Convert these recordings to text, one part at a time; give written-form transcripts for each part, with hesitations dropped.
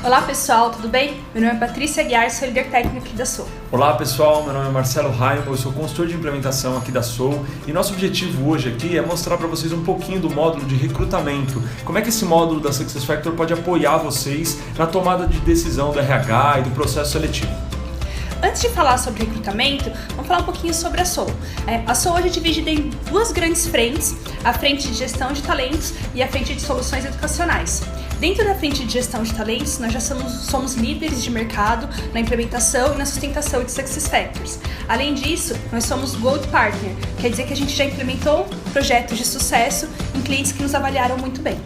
Olá pessoal, tudo bem? Meu nome é Patrícia Aguiar, sou líder técnico aqui da Soul. Olá pessoal, meu nome é Marcelo Raimo, eu sou consultor de implementação aqui da Soul e nosso objetivo hoje aqui é mostrar para vocês um pouquinho do módulo de recrutamento. Como é que esse módulo da SuccessFactors pode apoiar vocês na tomada de decisão do RH e do processo seletivo. Antes de falar sobre recrutamento, vamos falar um pouquinho sobre a Soul. A Soul hoje é dividida em duas grandes frentes, a frente de gestão de talentos e a frente de soluções educacionais. Dentro da frente de gestão de talentos, nós já somos líderes de mercado na implementação e na sustentação de SuccessFactors. Além disso, nós somos Gold Partner, quer dizer que a gente já implementou projetos de sucesso em clientes que nos avaliaram muito bem.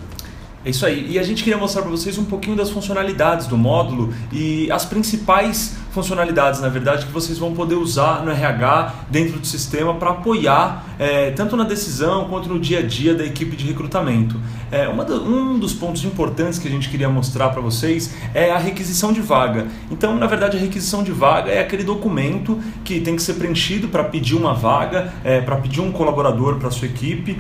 É isso aí, e a gente queria mostrar para vocês um pouquinho das funcionalidades do módulo e as principais funcionalidades, na verdade, que vocês vão poder usar no RH dentro do sistema para apoiar tanto na decisão quanto no dia a dia da equipe de recrutamento. Um dos pontos importantes que a gente queria mostrar para vocês é a requisição de vaga. Então, na verdade, a requisição de vaga é aquele documento que tem que ser preenchido para pedir uma vaga, para pedir um colaborador para a sua equipe,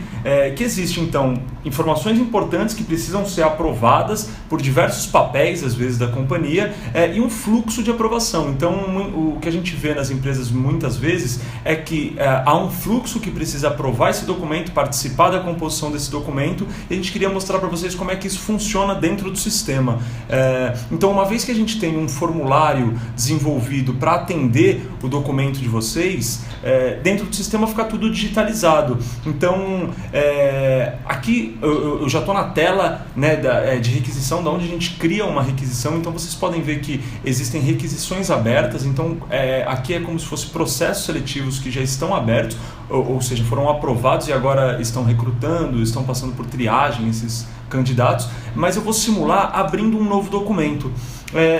que existe, então, informações importantes que precisam ser aprovadas por diversos papéis, às vezes, da companhia, e um fluxo de aprovação. Então, o que a gente vê nas empresas muitas vezes é que há um fluxo que precisa aprovar esse documento, participar da composição desse documento, e a gente queria mostrar para vocês como é que isso funciona dentro do sistema. Então, uma vez que a gente tem um formulário desenvolvido para atender o documento de vocês, dentro do sistema fica tudo digitalizado. Então, aqui eu já estou na tela, né, de requisição, da onde a gente cria uma requisição. Então, vocês podem ver que existem requisições abertas. Então, aqui é como se fossem processos seletivos que já estão abertos, ou seja, foram aprovados e agora estão recrutando, estão passando por triagem esses candidatos, mas eu vou simular abrindo um novo documento.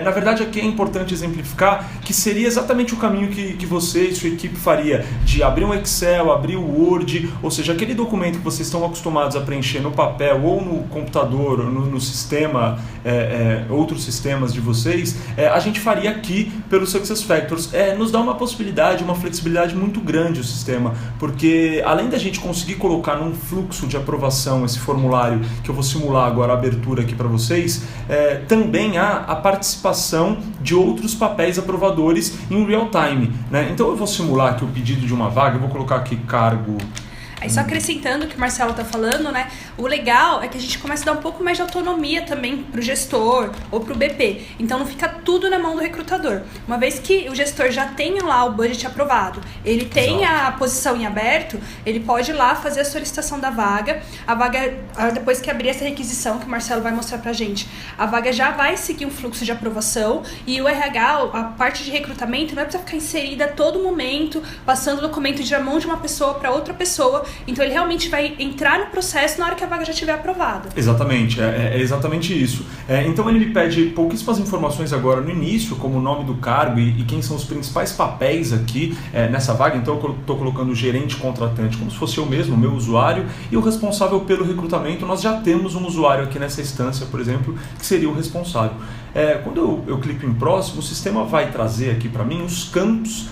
Na verdade, aqui é importante exemplificar que seria exatamente o caminho que você e sua equipe faria, de abrir um Excel, abrir o Word, ou seja, aquele documento que vocês estão acostumados a preencher no papel ou no computador, ou no sistema, outros sistemas de vocês, a gente faria aqui pelo SuccessFactors. Nos dá uma possibilidade, uma flexibilidade muito grande o sistema, porque além da gente conseguir colocar num fluxo de aprovação esse formulário, que eu vou simular agora a abertura aqui para vocês, também há a participação de outros papéis aprovadores em real time, né? Então eu vou simular aqui o pedido de uma vaga, eu vou colocar aqui cargo. Aí só acrescentando o que o Marcelo está falando, né? O legal é que a gente começa a dar um pouco mais de autonomia também para o gestor ou para o BP. Então não fica tudo na mão do recrutador. Uma vez que o gestor já tenha lá o budget aprovado, ele tem a posição em aberto, ele pode ir lá fazer a solicitação da vaga. A vaga, depois que abrir essa requisição, que o Marcelo vai mostrar para a gente, a vaga já vai seguir um fluxo de aprovação e o RH, a parte de recrutamento, não vai precisar ficar inserida a todo momento, passando o documento de mão de uma pessoa para outra pessoa. Então ele realmente vai entrar no processo na hora que a vaga já estiver aprovada. Exatamente, é exatamente isso. Então ele pede pouquíssimas informações agora no início, como o nome do cargo e quem são os principais papéis aqui nessa vaga. Então eu estou colocando o gerente contratante como se fosse eu mesmo, o meu usuário, e o responsável pelo recrutamento. Nós já temos um usuário aqui nessa instância, por exemplo, que seria o responsável. Quando eu clico em próximo, o sistema vai trazer aqui para mim os campos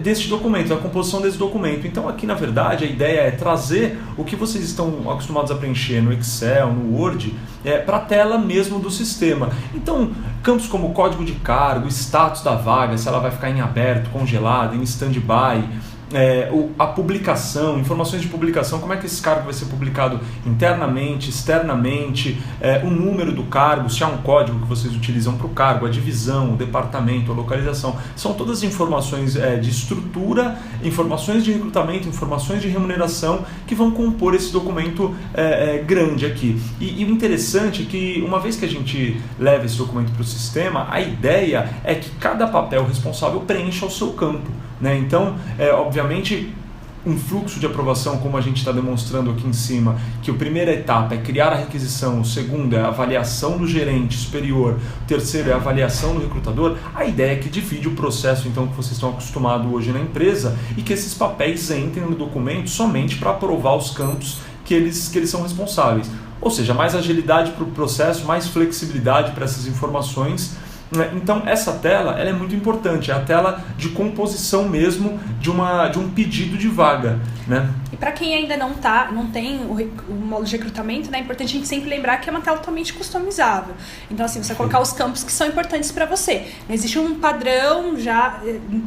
deste documento, a composição desse documento. Então aqui na verdade a ideia é trazer o que vocês estão acostumados a preencher no Excel, no Word, para a tela mesmo do sistema. Então campos como código de cargo, status da vaga, se ela vai ficar em aberto, congelada, em stand-by, a publicação, informações de publicação, como é que esse cargo vai ser publicado internamente, externamente, o número do cargo, se há um código que vocês utilizam para o cargo, a divisão, o departamento, a localização. São todas informações de estrutura, informações de recrutamento, informações de remuneração que vão compor esse documento grande aqui. E o interessante é que uma vez que a gente leva esse documento para o sistema, a ideia é que cada papel responsável preencha o seu campo, né? Então, obviamente, um fluxo de aprovação, como a gente está demonstrando aqui em cima, que a primeira etapa é criar a requisição, o segundo é a avaliação do gerente superior, o terceiro é a avaliação do recrutador. A ideia é que divide o processo então que vocês estão acostumados hoje na empresa e que esses papéis entrem no documento somente para aprovar os campos que eles são responsáveis. Ou seja, mais agilidade para o processo, mais flexibilidade para essas informações né? Então essa tela ela é muito importante, é a tela de composição mesmo de um pedido de vaga, né? E para quem ainda não tem o módulo de recrutamento, né, é importante a gente sempre lembrar que é uma tela totalmente customizável. Então, assim, você vai colocar os campos que são importantes para você. Não existe um padrão já,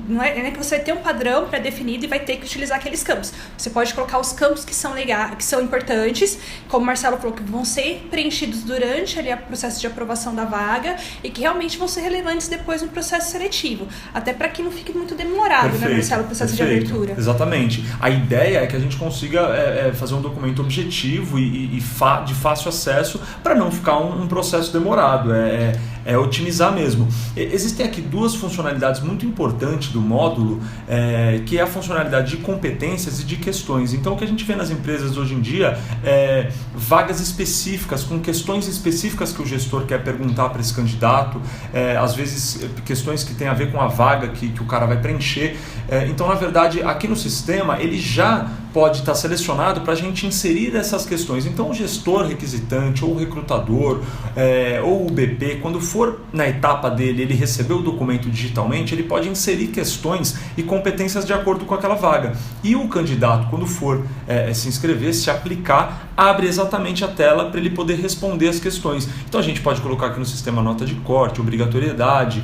não é que você vai ter um padrão pré-definido e vai ter que utilizar aqueles campos. Você pode colocar os campos que são legais, que são importantes, como o Marcelo falou, que vão ser preenchidos durante ali o processo de aprovação da vaga e que realmente vão ser relevantes depois no processo seletivo. Até para que não fique muito demorado, perfeito, né, Marcelo, o processo de abertura. Exatamente. A ideia é que a gente consiga fazer um documento objetivo e de fácil acesso para não ficar um processo demorado, é otimizar mesmo. Existem aqui duas funcionalidades muito importantes do módulo, que é a funcionalidade de competências e de questões. Então o que a gente vê nas empresas hoje em dia é vagas específicas, com questões específicas que o gestor quer perguntar para esse candidato, às vezes questões que têm a ver com a vaga que o cara vai preencher. Então, na verdade, aqui no sistema ele já pode estar selecionado para a gente inserir essas questões. Então o gestor requisitante, ou o recrutador, ou o BP, quando for na etapa dele, ele recebeu o documento digitalmente, ele pode inserir questões e competências de acordo com aquela vaga. E o candidato, quando for se inscrever, se aplicar, abre exatamente a tela para ele poder responder as questões. Então a gente pode colocar aqui no sistema nota de corte, obrigatoriedade,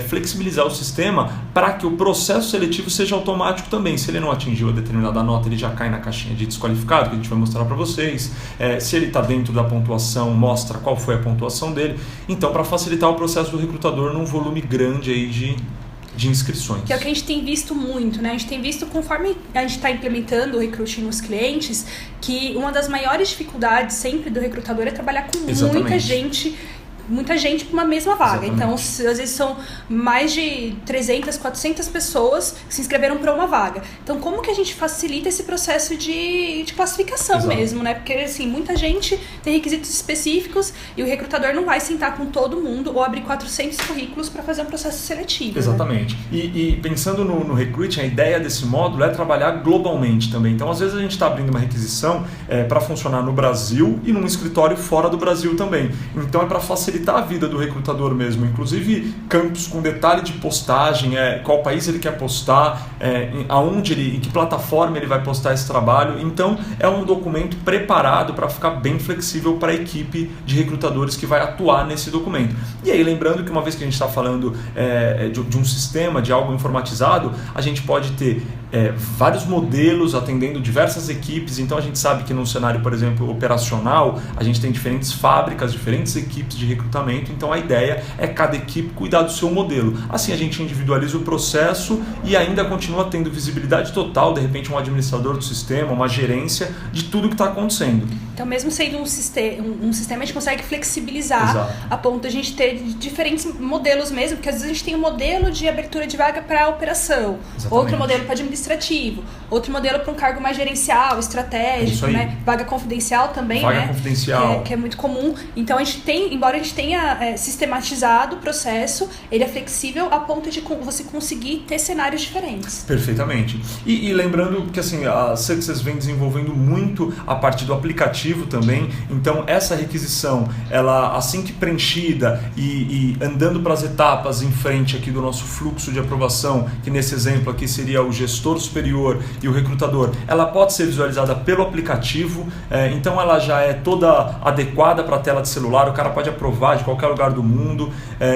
flexibilizar o sistema para que o processo seletivo seja automático também. Se ele não atingiu a determinada nota, ele já cai na caixinha de desqualificado, que a gente vai mostrar para vocês. Se ele está dentro da pontuação, mostra qual foi a pontuação dele. Então, para facilitar o processo do recrutador num volume grande aí de inscrições. Que é o que a gente tem visto muito, né? A gente tem visto, conforme a gente está implementando o recruiting nos clientes, que uma das maiores dificuldades sempre do recrutador é trabalhar com muita gente para uma mesma vaga. Exatamente. Então, às vezes são mais de 300, 400 pessoas que se inscreveram para uma vaga. Então, como que a gente facilita esse processo de classificação Exato. mesmo, né? Porque, assim, muita gente tem requisitos específicos e o recrutador não vai sentar com todo mundo ou abrir 400 currículos para fazer um processo seletivo. Exatamente. Né? E pensando no recruiting, a ideia desse módulo é trabalhar globalmente também. Então, às vezes, a gente está abrindo uma requisição para funcionar no Brasil e num escritório fora do Brasil também. Então, é para facilitar a vida do recrutador mesmo, inclusive campos com detalhe de postagem, qual país ele quer postar, em que plataforma ele vai postar esse trabalho. Então é um documento preparado para ficar bem flexível para a equipe de recrutadores que vai atuar nesse documento. E aí, lembrando que uma vez que a gente está falando de um sistema, de algo informatizado, a gente pode ter vários modelos atendendo diversas equipes. Então a gente sabe que num cenário, por exemplo, operacional, a gente tem diferentes fábricas, diferentes equipes de recrutamento. Então a ideia é cada equipe cuidar do seu modelo. Assim a gente individualiza o processo e ainda continua tendo visibilidade total, de repente um administrador do sistema, uma gerência de tudo que está acontecendo. Então, mesmo sendo um sistema, a gente consegue flexibilizar. Exato. A ponto de a gente ter diferentes modelos mesmo, porque às vezes a gente tem um modelo de abertura de vaga para operação, Exatamente. Outro modelo para administrativo, outro modelo para um cargo mais gerencial, estratégico, né? Vaga confidencial também, vaga né? confidencial. Que é muito comum. Então, a gente tem, embora a gente tenha sistematizado o processo, ele é flexível a ponto de você conseguir ter cenários diferentes. Perfeitamente. E lembrando que assim, a Success vem desenvolvendo muito a parte do aplicativo também. Então essa requisição, ela assim que preenchida e andando para as etapas em frente aqui do nosso fluxo de aprovação, que nesse exemplo aqui seria o gestor superior e o recrutador, ela pode ser visualizada pelo aplicativo. Então ela já é toda adequada para a tela de celular, o cara pode aprovar de qualquer lugar do mundo.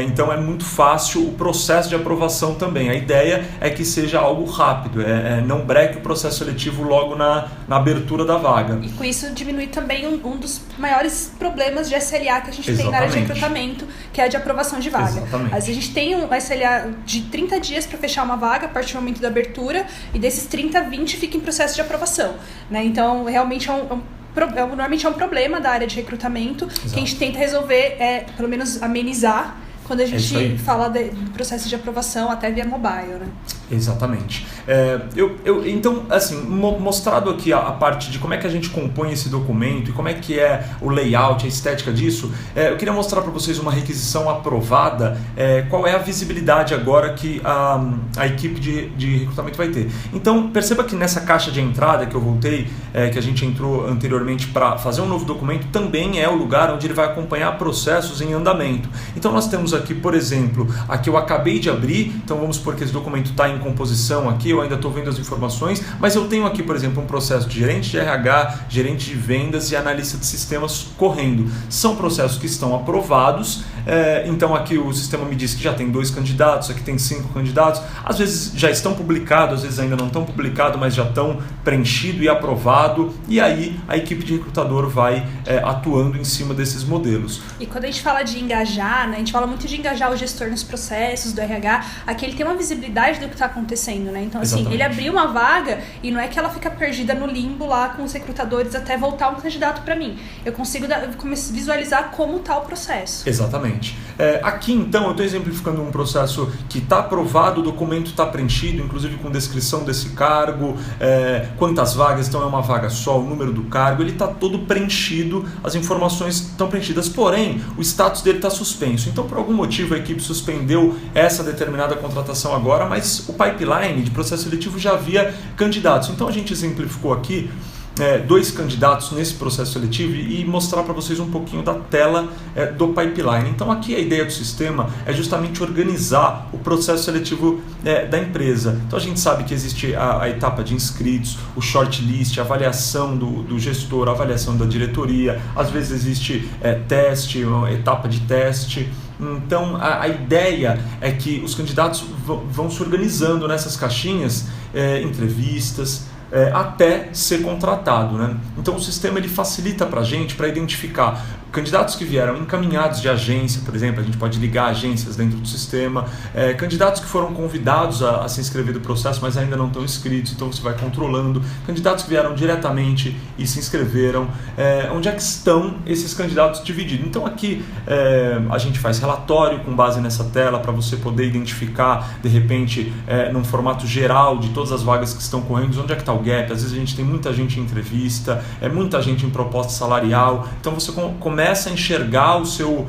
Então é muito fácil o processo de aprovação também. A ideia é que seja algo rápido, não breque o processo seletivo logo na abertura da vaga. E com isso diminui também um dos maiores problemas de SLA que a gente tem na área de recrutamento, que é a de aprovação de vaga. Exatamente. Às vezes a gente tem um SLA de 30 dias para fechar uma vaga a partir do momento da abertura, e desses 30, 20 fica em processo de aprovação, né? Então realmente normalmente é um problema da área de recrutamento. Exato. Que a gente tenta resolver, pelo menos amenizar, quando a gente fala do processo de aprovação até via mobile, né? Exatamente. Então, assim, mostrado aqui a parte de como é que a gente compõe esse documento e como é que é o layout, a estética disso, eu queria mostrar para vocês uma requisição aprovada, qual é a visibilidade agora que a equipe de recrutamento vai ter. Então, perceba que nessa caixa de entrada que eu voltei, que a gente entrou anteriormente para fazer um novo documento, também é o lugar onde ele vai acompanhar processos em andamento. Então, nós temos aqui, por exemplo, aqui eu acabei de abrir, então vamos supor que esse documento está em composição aqui, eu ainda estou vendo as informações, mas eu tenho aqui, por exemplo, um processo de gerente de RH, gerente de vendas e analista de sistemas correndo. São processos que estão aprovados, então aqui o sistema me diz que já tem 2 candidatos, aqui tem 5 candidatos, às vezes já estão publicados, às vezes ainda não estão publicados, mas já estão preenchido e aprovado, e aí a equipe de recrutador vai atuando em cima desses modelos. E quando a gente fala de engajar, né, a gente fala muito de engajar o gestor nos processos do RH, aqui ele tem uma visibilidade do que está acontecendo, né? Então, assim, ele abriu uma vaga e não é que ela fica perdida no limbo lá com os recrutadores até voltar um candidato para mim. Eu consigo visualizar como está o processo. Exatamente. Aqui, então, eu estou exemplificando um processo que está aprovado, o documento está preenchido, inclusive com descrição desse cargo, quantas vagas, então é uma vaga só, o número do cargo, ele está todo preenchido, as informações estão preenchidas, porém, o status dele está suspenso. Então, por algum motivo, a equipe suspendeu essa determinada contratação agora, mas o pipeline de processo seletivo já havia candidatos. Então, a gente exemplificou aqui 2 candidatos nesse processo seletivo e mostrar para vocês um pouquinho da tela do pipeline. Então aqui a ideia do sistema é justamente organizar o processo seletivo da empresa. Então a gente sabe que existe a etapa de inscritos, o shortlist, a avaliação do gestor, a avaliação da diretoria, às vezes existe teste, uma etapa de teste. Então a ideia é que os candidatos vão se organizando nessas caixinhas, entrevistas, até ser contratado, né? Então o sistema ele facilita para a gente para identificar candidatos que vieram encaminhados de agência, por exemplo, a gente pode ligar agências dentro do sistema, candidatos que foram convidados a se inscrever do processo, mas ainda não estão inscritos, então você vai controlando, candidatos que vieram diretamente e se inscreveram, onde é que estão esses candidatos divididos. Então aqui a gente faz relatório com base nessa tela para você poder identificar, de repente, num formato geral de todas as vagas que estão correndo, onde é que está o gap. Às vezes a gente tem muita gente em entrevista, muita gente em proposta salarial, então você começa a enxergar o seu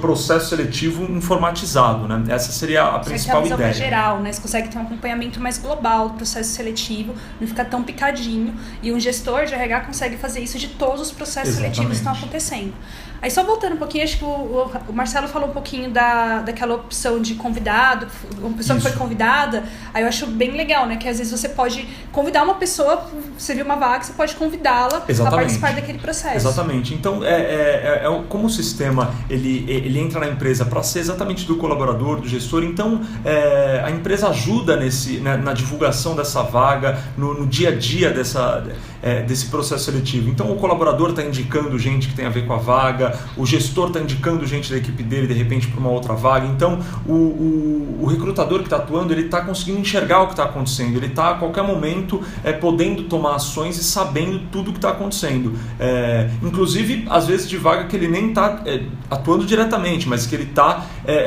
processo seletivo informatizado, né? Essa seria a principal ideia. Você tem a visão mais geral, né? Você consegue ter um acompanhamento mais global do processo seletivo, não fica tão picadinho, e um gestor de RH consegue fazer isso de todos os processos seletivos que estão acontecendo. Aí só voltando um pouquinho, acho que o Marcelo falou um pouquinho daquela opção de convidado, uma pessoa que foi convidada, aí eu acho bem legal, né? Que às vezes você pode convidar uma pessoa, você viu uma vaga, você pode convidá-la a participar daquele processo. Exatamente. Então, como o sistema ele entra na empresa para ser exatamente do colaborador, do gestor, então a empresa ajuda na divulgação dessa vaga, no dia a dia desse processo seletivo. Então o colaborador está indicando gente que tem a ver com a vaga, o gestor está indicando gente da equipe dele de repente para uma outra vaga. Então o recrutador que está atuando, ele está conseguindo enxergar o que está acontecendo, ele está a qualquer momento podendo tomar ações e sabendo tudo o que está acontecendo, inclusive às vezes de vaga que ele nem está atuando diretamente, mas que ele está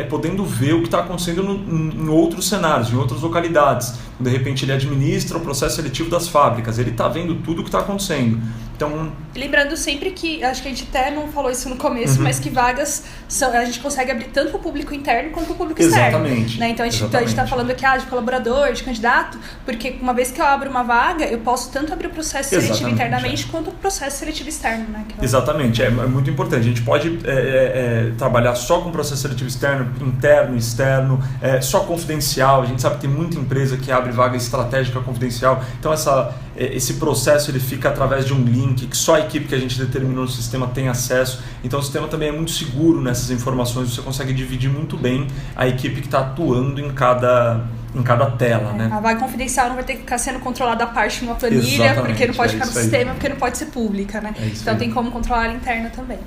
podendo ver o que está acontecendo em outros cenários, em outras localidades. De repente ele administra o processo seletivo das fábricas, ele está vendo tudo o que está acontecendo. Então, lembrando sempre que, acho que a gente até não falou isso no começo, mas que vagas a gente consegue abrir tanto para o público interno quanto para o público externo. Né? Então a gente está falando aqui de colaborador, de candidato, porque uma vez que eu abro uma vaga, eu posso tanto abrir o processo seletivo internamente quanto o processo seletivo externo. Né? Exatamente, é muito importante. A gente pode trabalhar só com processo seletivo externo, interno, externo, só confidencial. A gente sabe que tem muita empresa que abre vaga estratégica confidencial. Então esse processo ele fica através de um link que só a equipe que a gente determinou no sistema tem acesso. Então o sistema também é muito seguro nessas informações, você consegue dividir muito bem a equipe que está atuando em cada tela, né? A vaga confidencial não vai ter que ficar sendo controlada à parte numa planilha, porque não pode ficar no sistema, porque não pode ser pública, né? Então tem como controlar ela interna também.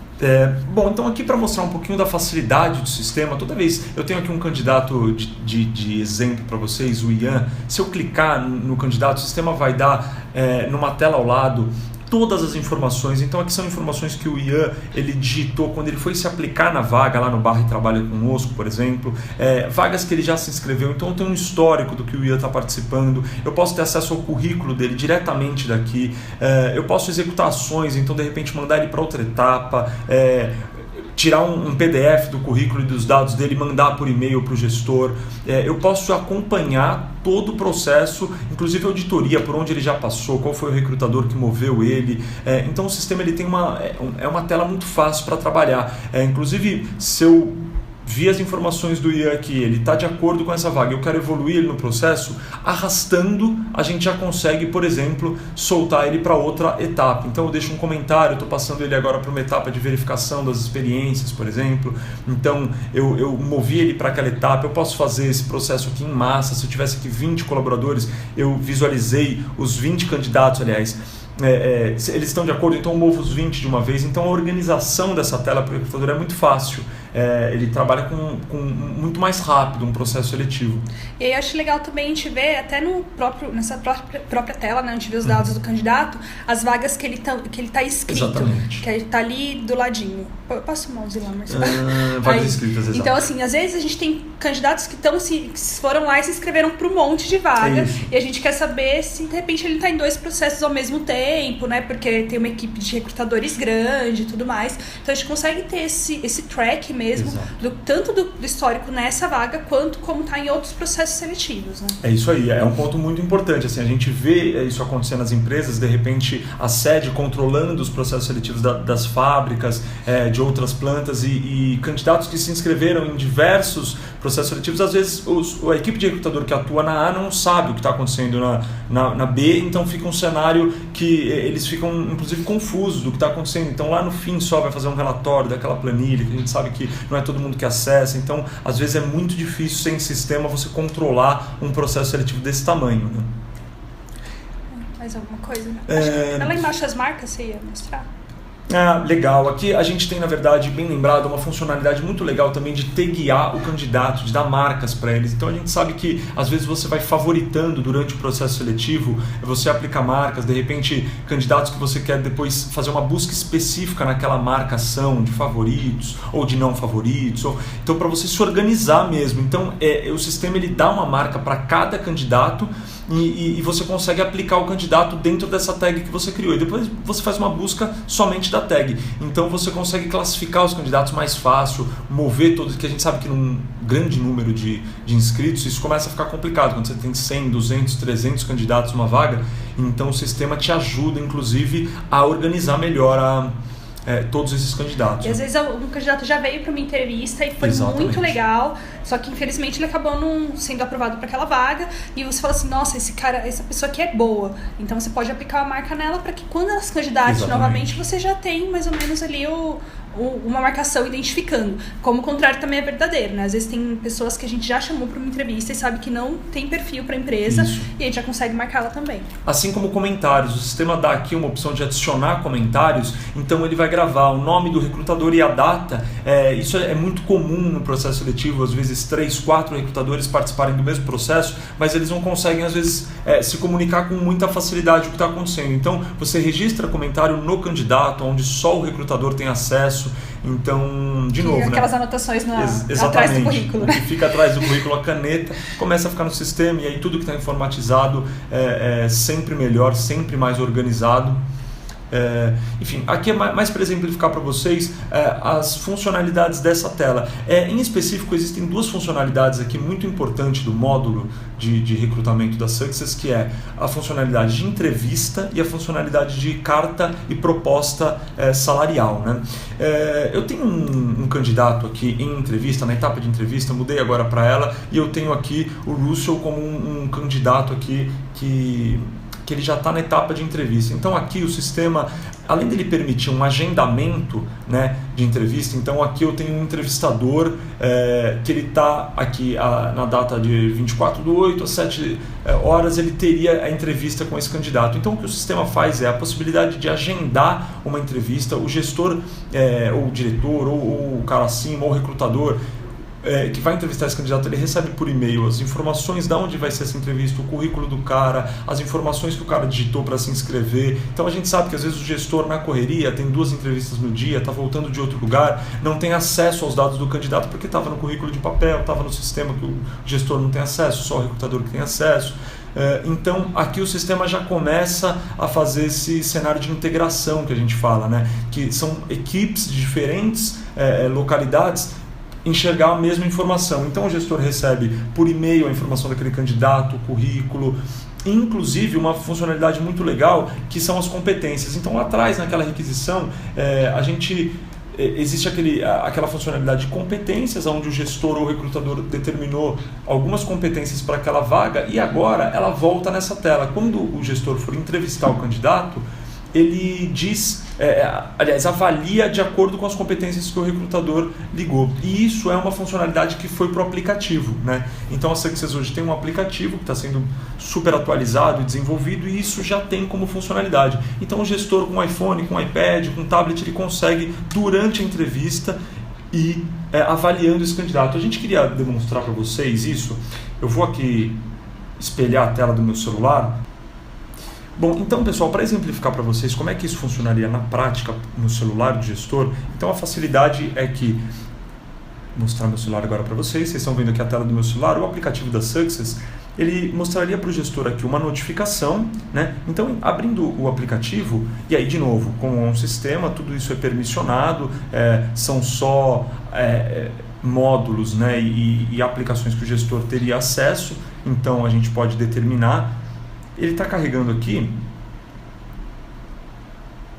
Bom, então aqui para mostrar um pouquinho da facilidade do sistema, toda vez eu tenho aqui um candidato de exemplo para vocês, o Ian. Se eu clicar no candidato, o sistema vai dar numa tela ao lado todas as informações. Então aqui são informações que o Ian ele digitou quando ele foi se aplicar na vaga lá no Barra e Trabalha Conosco, por exemplo, vagas que ele já se inscreveu. Então eu tenho um histórico do que o Ian está participando, eu posso ter acesso ao currículo dele diretamente daqui, eu posso executar ações, então de repente mandar ele para outra etapa, tirar um PDF do currículo e dos dados dele e mandar por e-mail para o gestor. Eu posso acompanhar todo o processo, inclusive a auditoria, por onde ele já passou, qual foi o recrutador que moveu ele. Então o sistema ele tem uma tela muito fácil para trabalhar. Inclusive, se eu vi as informações do Ian aqui, ele está de acordo com essa vaga, eu quero evoluir ele no processo, arrastando a gente já consegue, por exemplo, soltar ele para outra etapa. Então eu deixo um comentário, estou passando ele agora para uma etapa de verificação das experiências, por exemplo. Então eu movi ele para aquela etapa, eu posso fazer esse processo aqui em massa. Se eu tivesse aqui 20 colaboradores, eu visualizei os 20 candidatos, aliás, eles estão de acordo, então eu movo os 20 de uma vez. Então a organização dessa tela para o recrutador é muito fácil. Ele trabalha com muito mais rápido um processo seletivo. E aí acho legal também a gente ver até nessa própria tela, né, a gente vê os dados do candidato, as vagas que ele tá inscrito. Exatamente. Que está ali do ladinho. Eu passo o mouse lá, mas... vagas inscritas, exato. Então assim, às vezes a gente tem candidatos que foram lá e se inscreveram para um monte de vaga, e a gente quer saber se de repente ele está em 2 processos ao mesmo tempo, né, porque tem uma equipe de recrutadores grande e tudo mais. Então a gente consegue ter esse track mesmo, tanto do histórico nessa vaga, quanto como está em outros processos seletivos. Né? É isso aí, é um ponto muito importante. Assim, a gente vê isso acontecendo nas empresas, de repente a sede controlando os processos seletivos das fábricas, de outras plantas, e candidatos que se inscreveram em diversos processos seletivos, às vezes a equipe de recrutador que atua na A não sabe o que está acontecendo na B, então fica um cenário que eles ficam inclusive confusos do que está acontecendo. Então lá no fim só vai fazer um relatório daquela planilha, que a gente sabe que não é todo mundo que acessa. Então às vezes é muito difícil sem sistema você controlar um processo seletivo desse tamanho, né? Mais alguma coisa? Acho que lá embaixo as marcas você ia mostrar. Legal. Aqui a gente tem, na verdade, bem lembrado, uma funcionalidade muito legal também de taguear o candidato, de dar marcas para eles. Então a gente sabe que às vezes você vai favoritando durante o processo seletivo, você aplica marcas, de repente candidatos que você quer depois fazer uma busca específica naquela marcação de favoritos ou de não favoritos. Então para você se organizar mesmo. Então o sistema ele dá uma marca para cada candidato e você consegue aplicar o candidato dentro dessa tag que você criou. E depois você faz uma busca somente da tag. Então você consegue classificar os candidatos mais fácil, mover todos, que a gente sabe que num grande número de inscritos isso começa a ficar complicado, quando você tem 100, 200, 300 candidatos numa vaga. Então o sistema te ajuda inclusive a organizar melhor todos esses candidatos. E às vezes um candidato já veio para uma entrevista e foi muito legal, só que infelizmente ele acabou não sendo aprovado para aquela vaga, e você fala assim, nossa, essa pessoa aqui é boa, então você pode aplicar uma marca nela para que quando ela se candidate novamente você já tem mais ou menos ali uma marcação identificando. Como o contrário também é verdadeiro, né? Às vezes tem pessoas que a gente já chamou para uma entrevista e sabe que não tem perfil para a empresa, e a gente já consegue marcá-la também. Assim como comentários, o sistema dá aqui uma opção de adicionar comentários, então ele vai gravar o nome do recrutador e a data. Isso é muito comum no processo seletivo, às vezes 3, 4 recrutadores participarem do mesmo processo, mas eles não conseguem às vezes se comunicar com muita facilidade o que está acontecendo. Então você registra comentário no candidato, onde só o recrutador tem acesso. Então, de novo, aquelas anotações atrás do currículo, né? O que fica atrás do currículo, a caneta, começa a ficar no sistema, e aí tudo que está informatizado é sempre melhor, sempre mais organizado. Enfim, aqui é mais para exemplificar para vocês as funcionalidades dessa tela. Em específico, existem 2 funcionalidades aqui muito importantes do módulo de recrutamento da Success, que é a funcionalidade de entrevista e a funcionalidade de carta e proposta salarial, né? Eu tenho um candidato aqui em entrevista, na etapa de entrevista, mudei agora para ela, e eu tenho aqui o Russell como um candidato aqui que ele já está na etapa de entrevista. Então aqui o sistema, além dele permitir um agendamento, né, de entrevista, então aqui eu tenho um entrevistador que ele está aqui na data de 24/8 às 7 horas, ele teria a entrevista com esse candidato. Então o que o sistema faz é a possibilidade de agendar uma entrevista, o gestor, ou o diretor, ou o cara acima, ou o recrutador, que vai entrevistar esse candidato, ele recebe por e-mail as informações de onde vai ser essa entrevista, o currículo do cara, as informações que o cara digitou para se inscrever. Então a gente sabe que às vezes o gestor na correria tem 2 entrevistas no dia, está voltando de outro lugar, não tem acesso aos dados do candidato porque estava no currículo de papel, estava no sistema que o gestor não tem acesso, só o recrutador que tem acesso. Então aqui o sistema já começa a fazer esse cenário de integração que a gente fala, né? Que são equipes de diferentes localidades enxergar a mesma informação. Então o gestor recebe por e-mail a informação daquele candidato, o currículo, inclusive uma funcionalidade muito legal que são as competências. Então lá atrás, naquela requisição, existe aquela funcionalidade de competências, onde o gestor ou o recrutador determinou algumas competências para aquela vaga, e agora ela volta nessa tela. Quando o gestor for entrevistar o candidato, ele avalia de acordo com as competências que o recrutador ligou. E isso é uma funcionalidade que foi para o aplicativo, né? Então a Success hoje tem um aplicativo que está sendo super atualizado e desenvolvido, e isso já tem como funcionalidade. Então o gestor com iPhone, com iPad, com tablet, ele consegue, durante a entrevista, ir avaliando esse candidato. A gente queria demonstrar para vocês isso. Eu vou aqui espelhar a tela do meu celular. Bom, então pessoal, para exemplificar para vocês como é que isso funcionaria na prática no celular do gestor, então a facilidade é que, vou mostrar meu celular agora para vocês estão vendo aqui a tela do meu celular, o aplicativo da Success, ele mostraria para o gestor aqui uma notificação, né? Então abrindo o aplicativo, e aí de novo, com um sistema, tudo isso é permissionado, são só módulos, né? e aplicações que o gestor teria acesso, então a gente pode determinar. Ele está carregando aqui,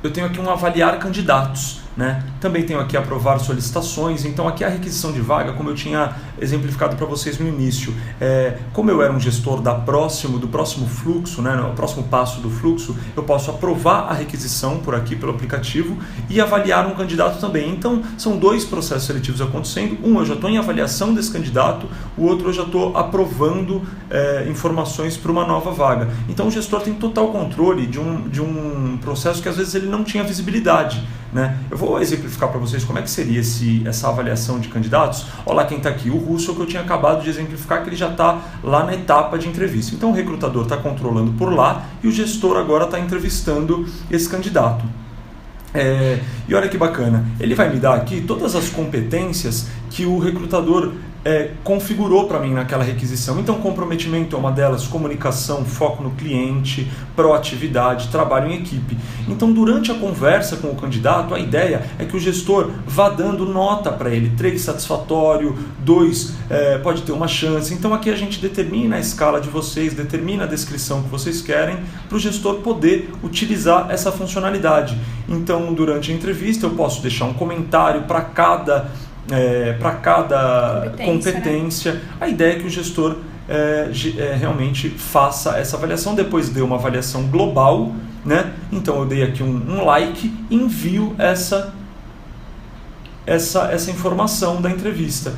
eu tenho aqui um avaliar candidatos, né? Também tenho aqui aprovar solicitações. Então aqui a requisição de vaga, como eu tinha exemplificado para vocês no início, como eu era um gestor do próximo fluxo, né, o próximo passo do fluxo, eu posso aprovar a requisição por aqui pelo aplicativo e avaliar um candidato também. Então são 2 processos seletivos acontecendo, um eu já estou em avaliação desse candidato, o outro eu já estou aprovando informações para uma nova vaga. Então o gestor tem total controle de um processo que às vezes ele não tinha visibilidade, né? Eu vou exemplificar para vocês como é que seria essa avaliação de candidatos. Olha lá quem está aqui, o Russell, que eu tinha acabado de exemplificar, que ele já está lá na etapa de entrevista. Então o recrutador está controlando por lá e o gestor agora está entrevistando esse candidato. E olha que bacana, ele vai me dar aqui todas as competências que o recrutador configurou para mim naquela requisição. Então comprometimento é uma delas, comunicação, foco no cliente, proatividade, trabalho em equipe. Então durante a conversa com o candidato, a ideia é que o gestor vá dando nota para ele, 3 satisfatório, 2 pode ter uma chance. Então aqui a gente determina a escala de vocês, determina a descrição que vocês querem para o gestor poder utilizar essa funcionalidade. Então durante a entrevista eu posso deixar um comentário para cada competência, né? A ideia é que o gestor realmente faça essa avaliação, depois dê uma avaliação global, né? Então eu dei aqui um like e envio essa informação da entrevista.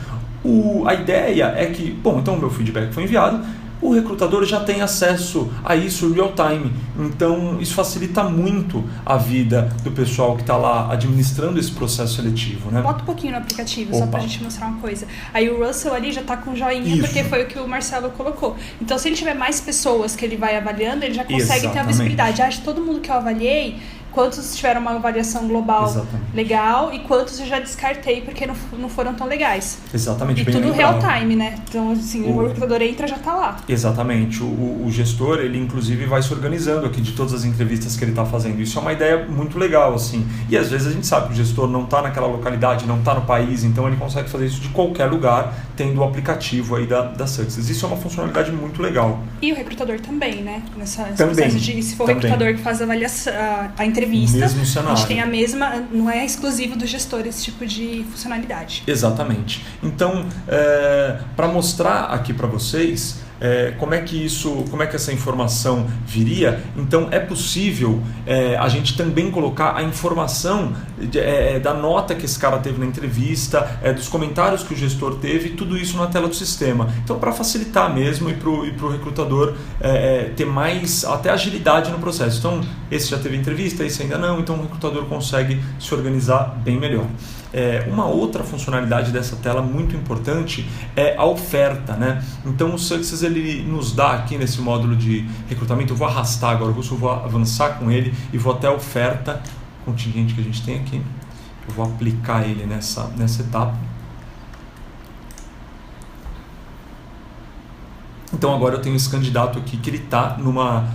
A ideia é que, bom, então o meu feedback foi enviado, o recrutador já tem acesso a isso real time, então isso facilita muito a vida do pessoal que está lá administrando esse processo seletivo, né? Bota um pouquinho no aplicativo, só pra gente mostrar uma coisa. Aí o Russell ali já tá com joinha, porque foi o que o Marcelo colocou. Então se ele tiver mais pessoas que ele vai avaliando, ele já consegue ter a visibilidade. Acho que todo mundo que eu avaliei, quantos tiveram uma avaliação global legal e quantos eu já descartei porque não foram tão legais. Exatamente. E bem tudo lembrado. real time, né? Então, assim, o recrutador entra, já tá lá. Exatamente. O gestor, ele inclusive vai se organizando aqui de todas as entrevistas que ele está fazendo. Isso é uma ideia muito legal, assim. E às vezes a gente sabe que o gestor não está naquela localidade, não está no país, então ele consegue fazer isso de qualquer lugar, tendo o aplicativo aí da Success. Isso é uma funcionalidade muito legal. E o recrutador também, né? Nesse processo de, se for o recrutador que faz a entrevista, mesmo cenário. A gente tem a mesma, não é exclusivo do gestor esse tipo de funcionalidade. Exatamente. Então, para mostrar aqui para vocês como é que essa informação viria, então é possível a gente também colocar a informação da nota que esse cara teve na entrevista, dos comentários que o gestor teve, tudo isso na tela do sistema. Então, para facilitar mesmo e para o recrutador ter mais até agilidade no processo. Então, esse já teve entrevista, esse ainda não, então o recrutador consegue se organizar bem melhor. Uma outra funcionalidade dessa tela muito importante é a oferta, né? Então o Success ele nos dá aqui nesse módulo de recrutamento, eu vou arrastar agora, eu vou avançar com ele e vou até a oferta contingente que a gente tem aqui, eu vou aplicar ele nessa etapa. Então agora eu tenho esse candidato aqui que ele está numa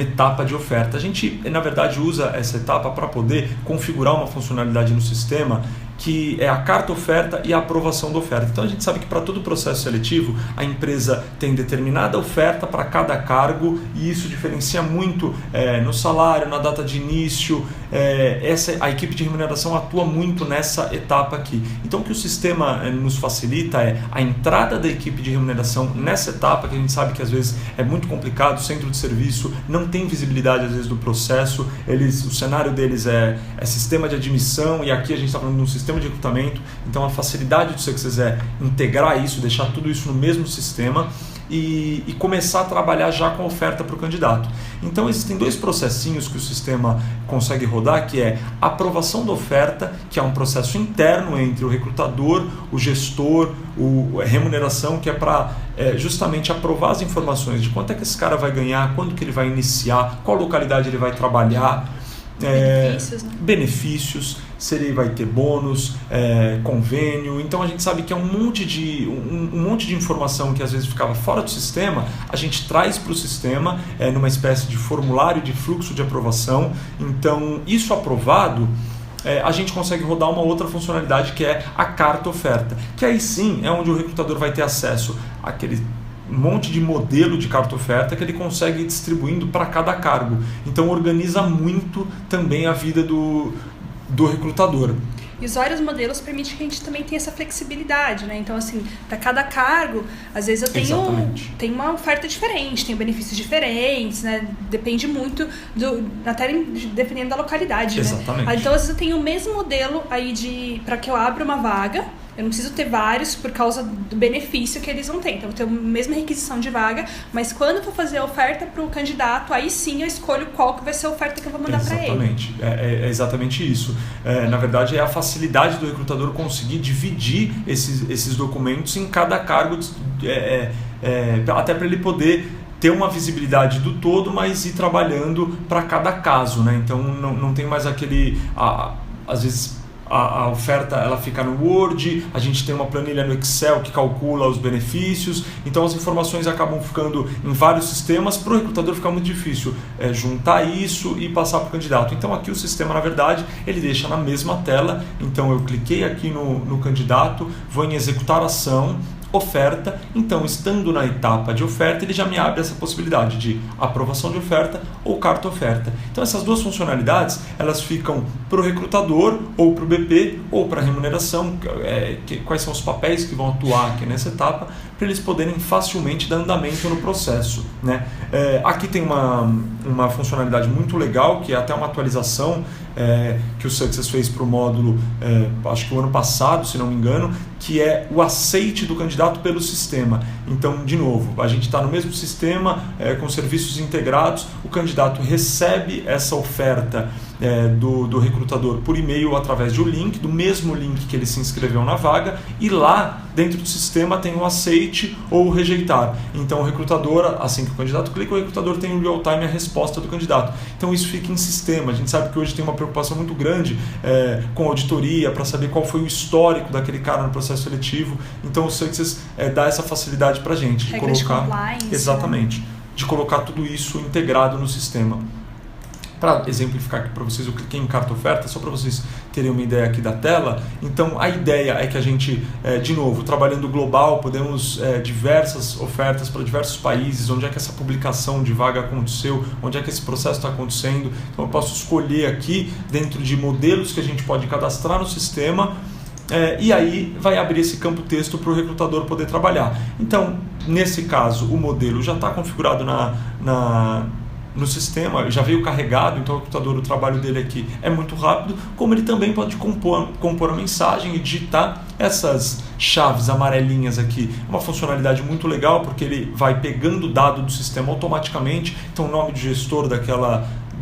etapa de oferta. A gente, na verdade, usa essa etapa para poder configurar uma funcionalidade no sistema que é a carta oferta e a aprovação da oferta. Então a gente sabe que para todo o processo seletivo a empresa tem determinada oferta para cada cargo e isso diferencia muito no salário, na data de início. A equipe de remuneração atua muito nessa etapa aqui. Então o que o sistema nos facilita é a entrada da equipe de remuneração nessa etapa, que a gente sabe que às vezes é muito complicado, o centro de serviço não tem visibilidade às vezes do processo, o cenário deles é sistema de admissão e aqui a gente está falando de um sistema de recrutamento, então a facilidade do Success é integrar isso, deixar tudo isso no mesmo sistema e começar a trabalhar já com a oferta para o candidato. Então existem dois processinhos que o sistema consegue rodar, que é a aprovação da oferta, que é um processo interno entre o recrutador, o gestor, a remuneração, que é para justamente aprovar as informações de quanto é que esse cara vai ganhar, quando que ele vai iniciar, qual localidade ele vai trabalhar, benefícios, se ele vai ter bônus, convênio. Então a gente sabe que é um monte de informação que às vezes ficava fora do sistema, a gente traz para o sistema numa espécie de formulário de fluxo de aprovação. Então isso aprovado, a gente consegue rodar uma outra funcionalidade que é a carta oferta, que aí sim é onde o recrutador vai ter acesso àquele monte de modelo de carta oferta que ele consegue ir distribuindo para cada cargo. Então organiza muito também a vida do recrutador. E os vários modelos permitem que a gente também tenha essa flexibilidade, né? Então, assim, para cada cargo, às vezes eu tenho uma oferta diferente, tenho benefícios diferentes, né? Depende muito, até dependendo da localidade, Exatamente. Né? Então, às vezes eu tenho o mesmo modelo aí para que eu abra uma vaga. Eu não preciso ter vários por causa do benefício que eles vão ter. Então, eu tenho a mesma requisição de vaga, mas quando eu for fazer a oferta para o candidato, aí sim eu escolho qual que vai ser a oferta que eu vou mandar para ele. Exatamente. É exatamente isso. Na verdade, é a facilidade do recrutador conseguir dividir esses documentos em cada cargo, até para ele poder ter uma visibilidade do todo, mas ir trabalhando para cada caso, né? Então, não tem mais aquele... às vezes... A oferta ela fica no Word, a gente tem uma planilha no Excel que calcula os benefícios, então as informações acabam ficando em vários sistemas. Para o recrutador fica muito difícil juntar isso e passar para o candidato. Então aqui o sistema, na verdade, ele deixa na mesma tela. Então eu cliquei aqui no candidato, vou em executar ação, oferta. Então, estando na etapa de oferta, ele já me abre essa possibilidade de aprovação de oferta ou carta oferta. Então, essas duas funcionalidades, elas ficam para o recrutador ou para o BP ou para a remuneração, quais são os papéis que vão atuar aqui nessa etapa, para eles poderem facilmente dar andamento no processo, né? Aqui tem uma funcionalidade muito legal, que é até uma atualização que o Success fez para o módulo, acho que o ano passado, se não me engano, que é o aceite do candidato pelo sistema. Então, de novo, a gente está no mesmo sistema, com serviços integrados, o candidato recebe essa oferta do recrutador por e-mail através de um link, do mesmo link que ele se inscreveu na vaga, e lá dentro do sistema tem o aceite ou o rejeitar. Então o recrutador, assim que o candidato clica, o recrutador tem em real time a resposta do candidato. Então isso fica em sistema. A gente sabe que hoje tem uma preocupação muito grande com auditoria, para saber qual foi o histórico daquele cara no processo seletivo. Então o Success dá essa facilidade para a gente de Regras colocar, de compliance, exatamente, né? De colocar tudo isso integrado no sistema. Para exemplificar aqui para vocês, eu cliquei em carta oferta, só para vocês terem uma ideia aqui da tela. Então a ideia é que a gente, de novo, trabalhando global, podemos diversas ofertas para diversos países, onde é que essa publicação de vaga aconteceu, onde é que esse processo está acontecendo. Então eu posso escolher aqui, dentro de modelos que a gente pode cadastrar no sistema, e aí vai abrir esse campo texto para o recrutador poder trabalhar. Então, nesse caso, o modelo já está configurado no sistema, já veio carregado, então o recrutador, o trabalho dele aqui é muito rápido, como ele também pode compor a mensagem e digitar essas chaves amarelinhas aqui. Uma funcionalidade muito legal, porque ele vai pegando o dado do sistema automaticamente, então o nome do gestor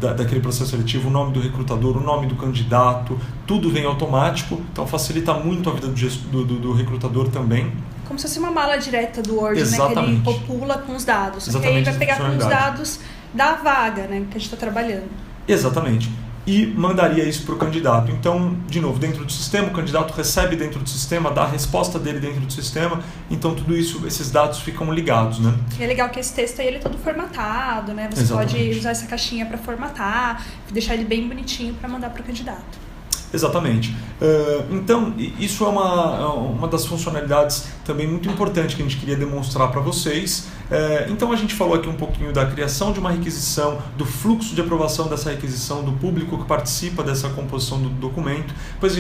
daquele processo seletivo, o nome do recrutador, o nome do candidato, tudo vem automático, então facilita muito a vida do recrutador também. Como se fosse uma mala direta do Word, né? Que ele popula com os dados. Exatamente, que aí vai pegar com os dados da vaga, né, que a gente está trabalhando. Exatamente. E mandaria isso para o candidato. Então, de novo, dentro do sistema, o candidato recebe dentro do sistema, dá a resposta dele dentro do sistema, então tudo isso, esses dados ficam ligados, né? E é legal que esse texto aí ele é todo formatado, né? Você Exatamente. pode usar essa caixinha para formatar, deixar ele bem bonitinho para mandar para o candidato. Exatamente. Então, isso é uma das funcionalidades também muito importante que a gente queria demonstrar para vocês. Então, a gente falou aqui um pouquinho da criação de uma requisição, do fluxo de aprovação dessa requisição, do público que participa dessa composição do documento. Depois,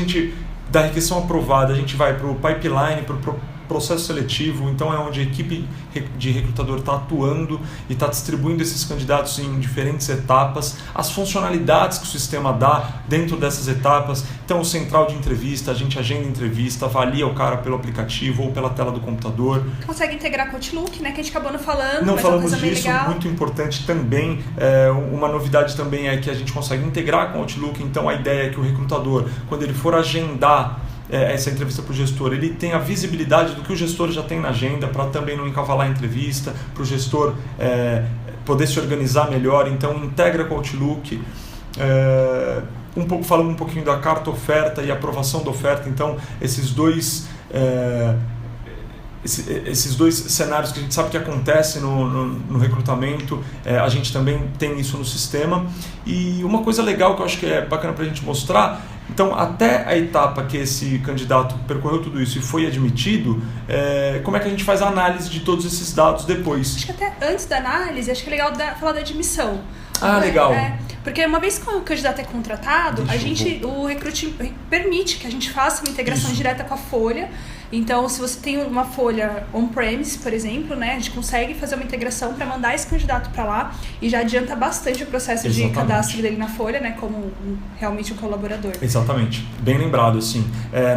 da requisição aprovada, a gente vai para o pipeline, para o processo seletivo, então é onde a equipe de recrutador está atuando e está distribuindo esses candidatos em diferentes etapas, as funcionalidades que o sistema dá dentro dessas etapas. Então, o central de entrevista, a gente agenda entrevista, avalia o cara pelo aplicativo ou pela tela do computador. Consegue integrar com o Outlook, né, que a gente acabou não falando. Não mas falamos é uma coisa disso, bem legal. muito importante também. Uma novidade também é que a gente consegue integrar com o Outlook, então a ideia é que o recrutador, quando ele for agendar essa entrevista para o gestor, ele tem a visibilidade do que o gestor já tem na agenda, para também não encavalar a entrevista, para o gestor poder se organizar melhor. Então, integra com o Outlook. Falando um pouquinho da carta oferta e aprovação da oferta. Então, esses dois cenários que a gente sabe que acontecem no recrutamento, a gente também tem isso no sistema. E uma coisa legal que eu acho que é bacana para a gente mostrar, então, até a etapa que esse candidato percorreu tudo isso e foi admitido, como é que a gente faz a análise de todos esses dados depois? Acho que até antes da análise, acho que é legal falar da admissão. Legal. Porque uma vez que o candidato é contratado, o recruting permite que a gente faça uma integração direta com a folha. Então, se você tem uma folha on-premise, por exemplo, né, a gente consegue fazer uma integração para mandar esse candidato para lá e já adianta bastante o processo de cadastro dele na folha, né, como realmente um colaborador. Exatamente. Bem lembrado, assim.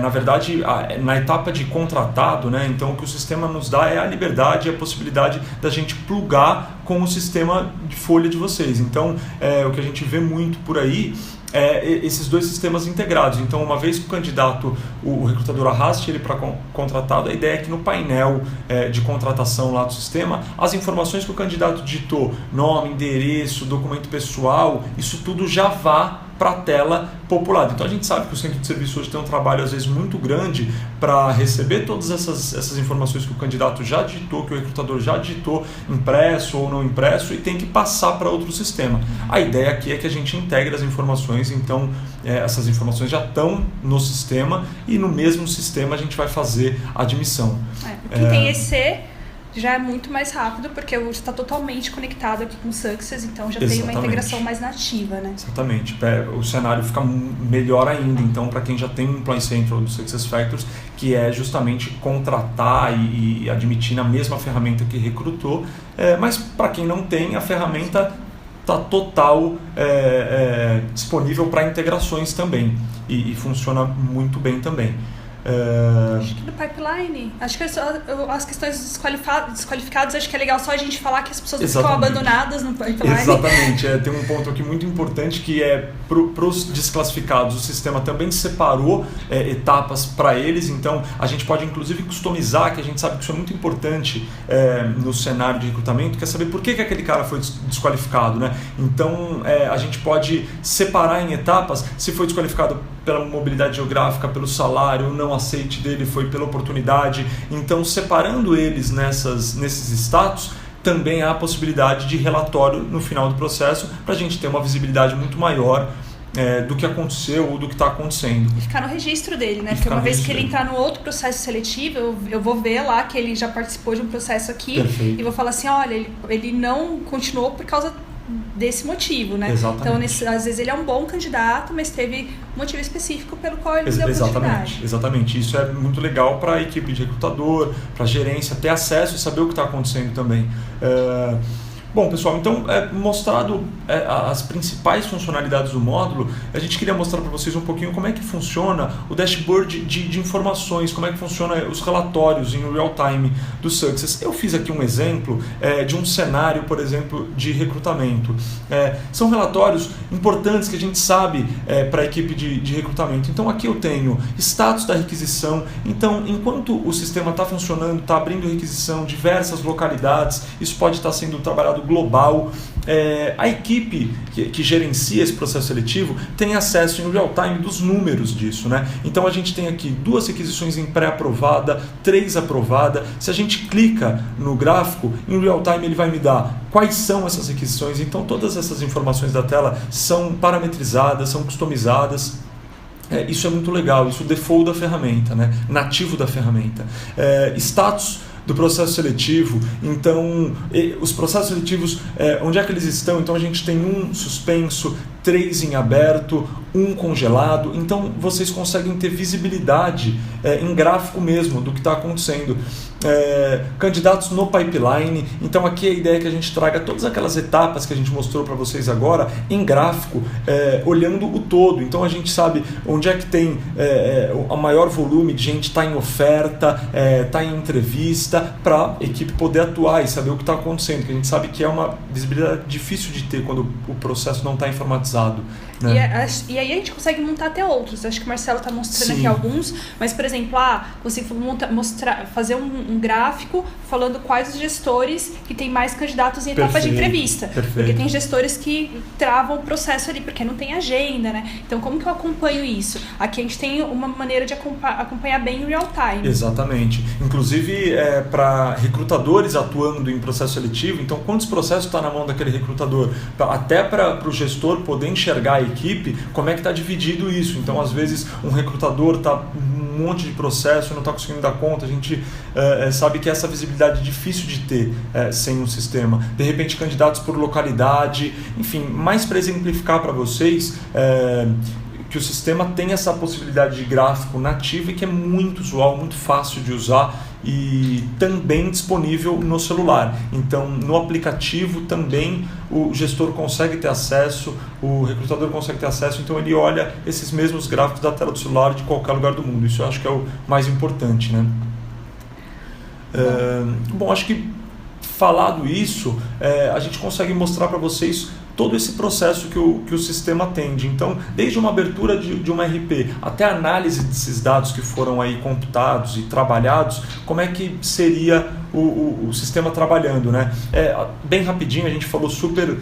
Na verdade, na etapa de contratado, né, então o que o sistema nos dá é a liberdade e a possibilidade da gente plugar com o sistema de folha de vocês. Então, o que a gente vê muito por aí esses dois sistemas integrados. Então, uma vez que o candidato, o recrutador arraste ele para contratado, a ideia é que no painel de contratação lá do sistema, as informações que o candidato digitou, nome, endereço, documento pessoal, isso tudo já vá para a tela populada. Então, a gente sabe que o centro de serviço hoje tem um trabalho, às vezes, muito grande para receber todas essas informações que o candidato já digitou, que o recrutador já digitou, impresso ou não impresso, e tem que passar para outro sistema. A ideia aqui é que a gente integre as informações, então essas informações já estão no sistema e no mesmo sistema a gente vai fazer a admissão. Quem tem EC já é muito mais rápido, porque está totalmente conectado aqui com o Success, então já tem uma integração mais nativa, né? Exatamente. O cenário fica melhor ainda, então, para quem já tem um Employee Central do SuccessFactors, que é justamente contratar e admitir na mesma ferramenta que recrutou, mas para quem não tem, a ferramenta está total disponível para integrações também e funciona muito bem também. Acho que do pipeline, acho que as questões desqualificadas, acho que é legal só a gente falar que as pessoas ficam abandonadas no pipeline. Exatamente, tem um ponto aqui muito importante que é para os desclassificados, o sistema também separou etapas para eles, então a gente pode inclusive customizar, que a gente sabe que isso é muito importante no cenário de recrutamento, quer saber por que aquele cara foi desqualificado, né? Então a gente pode separar em etapas, se foi desqualificado pela mobilidade geográfica, pelo salário, o não aceite dele foi pela oportunidade. Então, separando eles nesses status, também há a possibilidade de relatório no final do processo, para a gente ter uma visibilidade muito maior do que aconteceu ou do que está acontecendo. E ficar no registro dele, né? Porque uma vez que ele entrar no outro processo seletivo, eu vou ver lá que ele já participou de um processo aqui. Perfeito. E vou falar assim, olha, ele não continuou por causa desse motivo, né? Exatamente. Então, às vezes ele é um bom candidato, mas teve um motivo específico pelo qual ele deu oportunidade. Exatamente. Isso é muito legal para a equipe de recrutador, para a gerência ter acesso e saber o que está acontecendo também. Bom, pessoal, então, mostrado as principais funcionalidades do módulo, a gente queria mostrar para vocês um pouquinho como é que funciona o dashboard de informações, como é que funciona os relatórios em real time do Success. Eu fiz aqui um exemplo de um cenário, por exemplo, de recrutamento. São relatórios importantes que a gente sabe para a equipe de recrutamento. Então, aqui eu tenho status da requisição. Então, enquanto o sistema está funcionando, está abrindo requisição, diversas localidades, isso pode estar sendo trabalhado global. A equipe que gerencia esse processo seletivo tem acesso em real time dos números disso, né? Então a gente tem aqui 2 requisições em pré-aprovada, 3 aprovada. Se a gente clica no gráfico, em real time ele vai me dar quais são essas requisições. Então todas essas informações da tela são parametrizadas, são customizadas. Isso é muito legal, isso é o default da ferramenta, né? Nativo da ferramenta. Status do processo seletivo. Então, os processos seletivos, onde é que eles estão? Então, a gente tem 1 suspenso, 3 em aberto, 1 congelado. Então, vocês conseguem ter visibilidade em gráfico mesmo do que está acontecendo. Candidatos no pipeline. Então, aqui a ideia é que a gente traga todas aquelas etapas que a gente mostrou para vocês agora em gráfico, olhando o todo. Então, a gente sabe onde é que tem o maior volume de gente, está em oferta, está em entrevista, para a equipe poder atuar e saber o que está acontecendo, que a gente sabe que é uma visibilidade difícil de ter quando o processo não está informatizado, né? E aí a gente consegue montar até outros. Acho que o Marcelo está mostrando Sim. aqui alguns, mas, por exemplo, consigo fazer um gráfico falando quais os gestores que têm mais candidatos em etapa de entrevista. Perfeito. Porque tem gestores que travam o processo ali, porque não tem agenda, né? Então, como que eu acompanho isso? Aqui a gente tem uma maneira de acompanhar bem em real time. Exatamente. Inclusive, para recrutadores atuando em processo seletivo, então quantos processos está na mão daquele recrutador? Até para o gestor poder enxergar a equipe, como é que está dividido isso. Então, às vezes, um recrutador está um monte de processo e não está conseguindo dar conta. A gente sabe que essa visibilidade é difícil de ter sem um sistema. De repente, candidatos por localidade, enfim, mais para exemplificar para vocês que o sistema tem essa possibilidade de gráfico nativo e que é muito usual, muito fácil de usar e também disponível no celular. Então, no aplicativo também o gestor consegue ter acesso, o recrutador consegue ter acesso, então ele olha esses mesmos gráficos da tela do celular de qualquer lugar do mundo. Isso eu acho que é o mais importante, né? Bom, acho que falado isso, a gente consegue mostrar para vocês todo esse processo que o sistema atende. Então, desde uma abertura de uma RP até a análise desses dados que foram aí computados e trabalhados, como é que seria o sistema trabalhando, né? Bem rapidinho, a gente falou super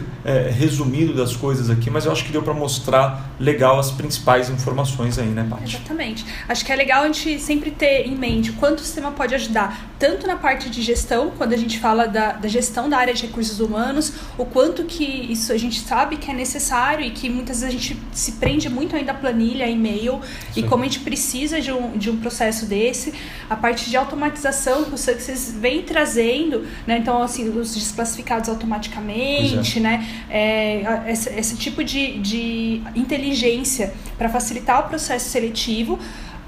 resumido das coisas aqui, mas eu acho que deu para mostrar legal as principais informações aí, né, Paty? Exatamente. Acho que é legal a gente sempre ter em mente o quanto o sistema pode ajudar, tanto na parte de gestão, quando a gente fala da gestão da área de recursos humanos, o quanto que isso a gente sabe que é necessário e que muitas vezes a gente se prende muito ainda a planilha, a e-mail, e como a gente precisa de um processo desse, a parte de automatização que o Success vem trazendo, né? Então, assim, os desclassificados automaticamente, né? Esse tipo de inteligência para facilitar o processo seletivo,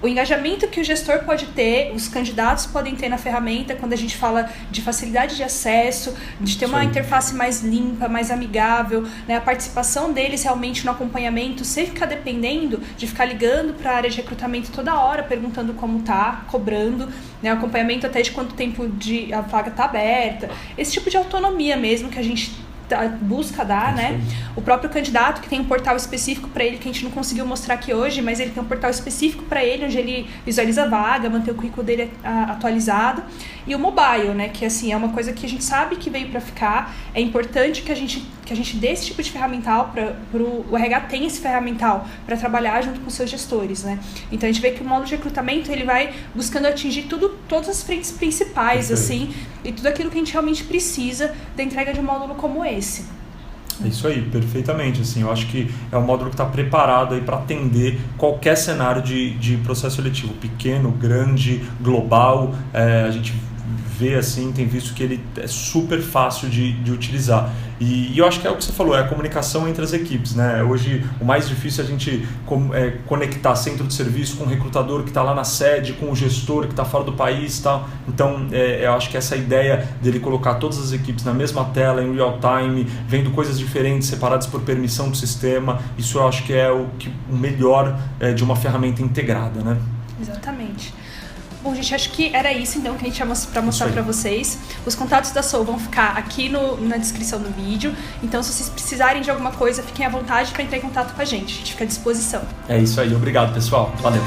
o engajamento que o gestor pode ter, os candidatos podem ter na ferramenta, quando a gente fala de facilidade de acesso, de ter uma interface mais limpa, mais amigável, né? A participação deles realmente no acompanhamento, sem ficar dependendo de ficar ligando para a área de recrutamento toda hora, perguntando como tá, cobrando, né? O acompanhamento até de quanto tempo a vaga está aberta, esse tipo de autonomia mesmo que a gente busca dar, né? O próprio candidato que tem um portal específico para ele, que a gente não conseguiu mostrar aqui hoje, mas ele tem um portal específico para ele, onde ele visualiza a vaga, mantém o currículo dele atualizado. E o mobile, né? Que assim, é uma coisa que a gente sabe que veio para ficar. É importante que a gente dê esse tipo de ferramental o RH tem esse ferramental para trabalhar junto com seus gestores, né? Então a gente vê que o módulo de recrutamento ele vai buscando atingir todas as frentes principais, assim, e tudo aquilo que a gente realmente precisa da entrega de um módulo como esse. É isso aí, perfeitamente. Assim, eu acho que é um módulo que está preparado para atender qualquer cenário de processo seletivo, pequeno, grande, global. A gente vê, assim, tem visto que ele é super fácil de utilizar. E eu acho que é o que você falou, é a comunicação entre as equipes, né? Hoje o mais difícil é a gente conectar centro de serviço com o recrutador que está lá na sede, com o gestor que está fora do país e tal. Então eu acho que essa ideia dele colocar todas as equipes na mesma tela, em real time, vendo coisas diferentes, separadas por permissão do sistema, isso eu acho que é o melhor de uma ferramenta integrada, né? Exatamente. Bom, gente, acho que era isso então que a gente tinha para mostrar para vocês. Os contatos da Soul vão ficar aqui na descrição do vídeo. Então, se vocês precisarem de alguma coisa, fiquem à vontade para entrar em contato com a gente. A gente fica à disposição. É isso aí. Obrigado, pessoal. Valeu.